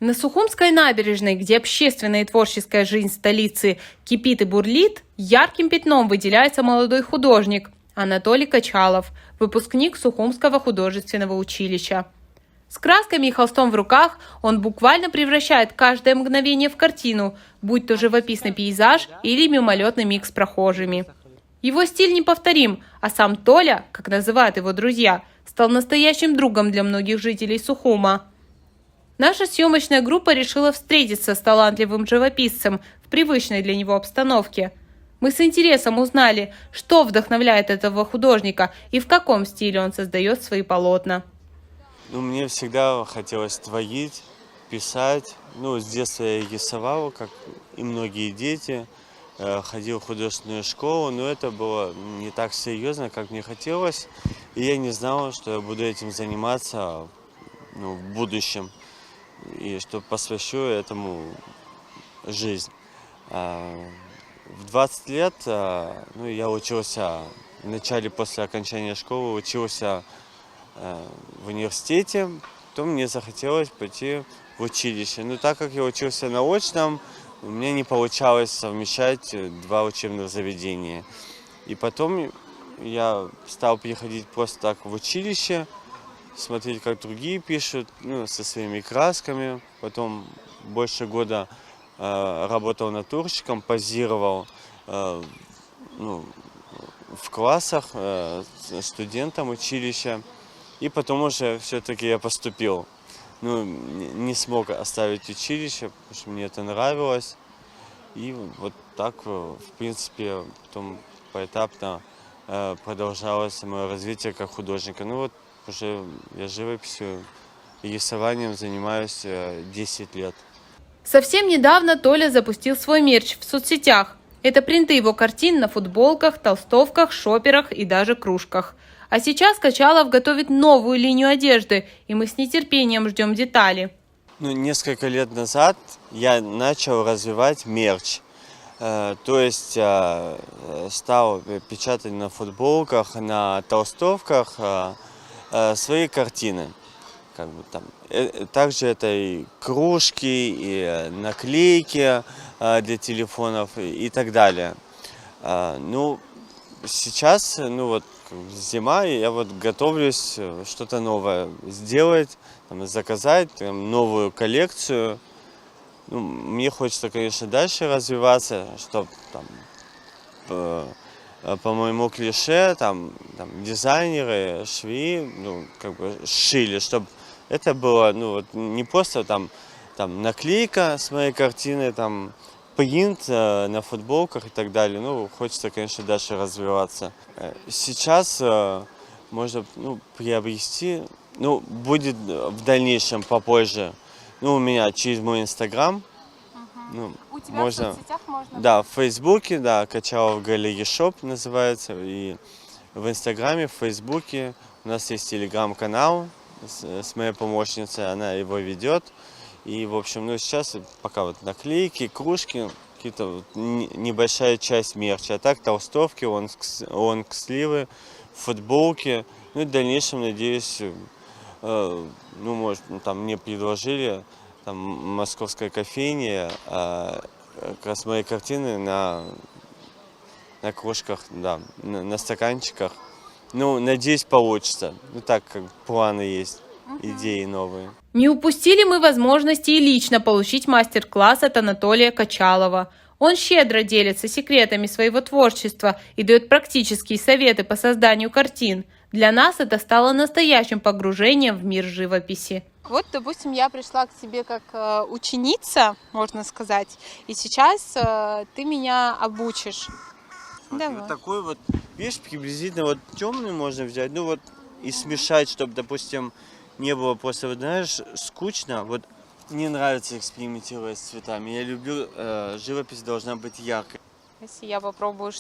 На Сухумской набережной, где общественная и творческая жизнь столицы кипит и бурлит, ярким пятном выделяется молодой художник Анатолий Качалов, выпускник Сухумского художественного училища. С красками и холстом в руках он буквально превращает каждое мгновение в картину, будь то живописный пейзаж или мимолетный миг с прохожими. Его стиль неповторим, а сам Толя, как называют его друзья, стал настоящим другом для многих жителей Сухума. Наша съемочная группа решила встретиться с талантливым живописцем в привычной для него обстановке. Мы с интересом узнали, что вдохновляет этого художника и в каком стиле он создает свои полотна. Мне всегда хотелось творить, писать. С детства я рисовал, как и многие дети. Ходил в художественную школу, но это было не так серьезно, как мне хотелось. И я не знал, что я буду этим заниматься в будущем. И что посвящу этому жизнь. В 20 лет я учился, вначале после окончания школы учился в университете, потом мне захотелось пойти в училище. Но так как я учился на очном, у меня не получалось совмещать два учебных заведения. И потом я стал приходить просто так в училище, смотреть, как другие пишут, со своими красками. Потом больше года работал натурщиком, позировал в классах студентам училища. И потом уже все-таки я поступил. Не смог оставить училище, потому что мне это нравилось. И вот так, в принципе, потом поэтапно продолжалось мое развитие как художника. Уже я живописью и рисованием занимаюсь 10 лет. Совсем недавно Толя запустил свой мерч в соцсетях. Это принты его картин на футболках, толстовках, шоперах и даже кружках. А сейчас Качалов готовит новую линию одежды, и мы с нетерпением ждем детали. Несколько лет назад я начал развивать мерч. То есть стал печатать на футболках, на толстовках свои картины. Также это и кружки, и наклейки для телефонов и так далее. Сейчас, зима, и я готовлюсь что-то новое сделать, заказать новую коллекцию. Мне хочется, конечно, дальше развиваться, чтобы по моему клише дизайнеры, швеи, шили, чтобы это было не просто наклейка с моей картины, принт на футболках и так далее. Хочется, конечно, дальше развиваться. Сейчас можно приобрести, будет в дальнейшем попозже. У меня через мой Инстаграм. У тебя можно, в соцсетях можно? Да, в Фейсбуке, Качалов Галерия Шоп называется. И в Инстаграме, в Фейсбуке у нас есть телеграм-канал с моей помощницей, она его ведет. И, в общем, сейчас пока наклейки, кружки, какие-то небольшая часть мерча. А так толстовки, лонгсливы, футболки. В дальнейшем, надеюсь, может, мне предложили московская кофейня, как раз мои картины на кружках, на стаканчиках. Надеюсь, получится. Так как планы есть, идеи новые. Не упустили мы возможности и лично получить мастер-класс от Анатолия Качалова. Он щедро делится секретами своего творчества и дает практические советы по созданию картин. Для нас это стало настоящим погружением в мир живописи. Вот, допустим, я пришла к тебе как ученица, можно сказать, и сейчас ты меня обучишь. Давай. Такой видишь, приблизительно темный можно взять, и смешать, чтобы, допустим, не было просто, знаешь, скучно. Мне нравится экспериментировать с цветами. Я люблю, живопись должна быть яркой. Если я попробую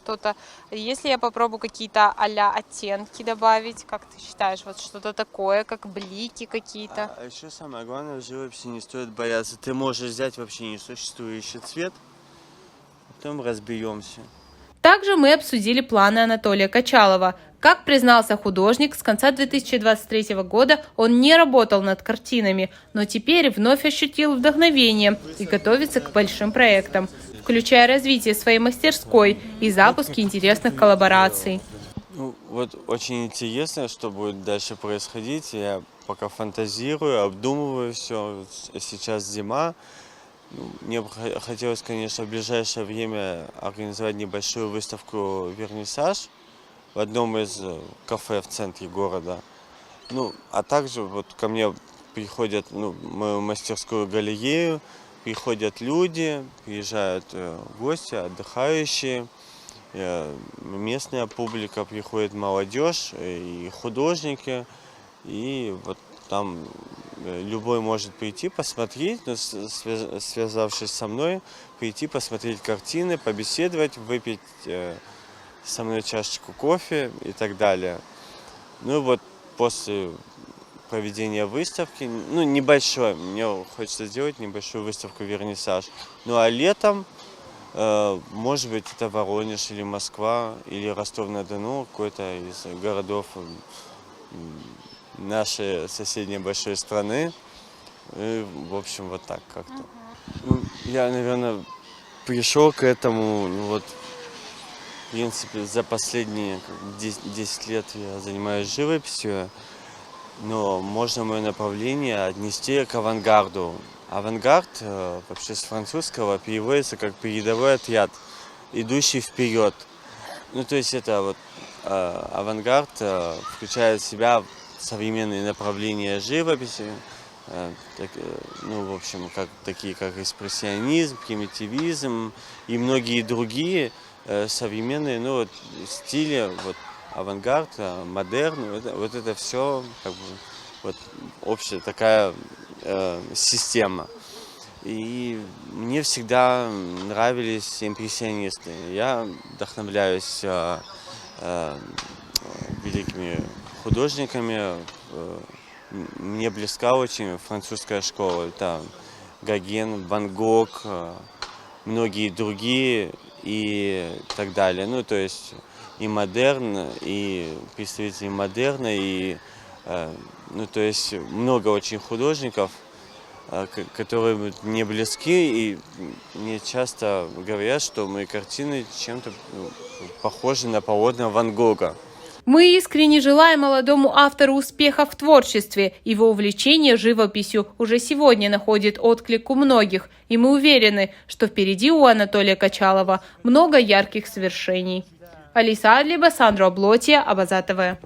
если я попробую какие-то а-ля оттенки добавить, как ты считаешь, что-то такое, как блики какие-то? А еще самое главное, в живописи не стоит бояться. Ты можешь взять вообще несуществующий цвет, потом разберемся. Также мы обсудили планы Анатолия Качалова. Как признался художник, с конца 2023 года он не работал над картинами, но теперь вновь ощутил вдохновение и готовится к большим проектам, включая развитие своей мастерской и запуск интересных коллабораций. Ну, вот очень интересно, что будет дальше происходить. Я пока фантазирую, обдумываю все. Сейчас зима. Мне бы хотелось, конечно, в ближайшее время организовать небольшую выставку «Вернисаж» в одном из кафе в центре города. Ну, а также вот ко мне приходят, в мою мастерскую галерею, приходят люди, приезжают гости, отдыхающие, местная публика, приходит молодежь и художники, и вот там любой может прийти, посмотреть, связавшись со мной, прийти, посмотреть картины, побеседовать, выпить со мной чашечку кофе и так далее. Ну и вот после проведения выставки, небольшой, мне хочется сделать небольшую выставку «Вернисаж». Ну а летом, может быть, это Воронеж или Москва, или Ростов-на-Дону, какой-то из городов нашей соседней большой страны. И, в общем, вот так как-то. Я, наверное, пришел к этому, в принципе, за последние 10 лет я занимаюсь живописью, но можно мое направление отнести к авангарду. Авангард, вообще с французского, переводится как передовой отряд, идущий вперед. То есть это авангард включает в себя современные направления живописи, в общем, такие как экспрессионизм, примитивизм и многие другие современные, стили, авангард, модерн, вот это все общая такая система. И мне всегда нравились импрессионисты. Я вдохновляюсь великими художниками. Мне близка очень французская школа. Это Гоген, Ван Гог, многие другие и так далее. То есть и модерн, и представители модерна, и то есть много очень художников, которые мне близки, и мне часто говорят, что мои картины чем-то похожи на полотна Ван Гога. Мы искренне желаем молодому автору успеха в творчестве. Его увлечение живописью уже сегодня находит отклик у многих, и мы уверены, что впереди у Анатолия Качалова много ярких свершений. Алиса Адлиба, Сандро Облотья, Абаза ТВ.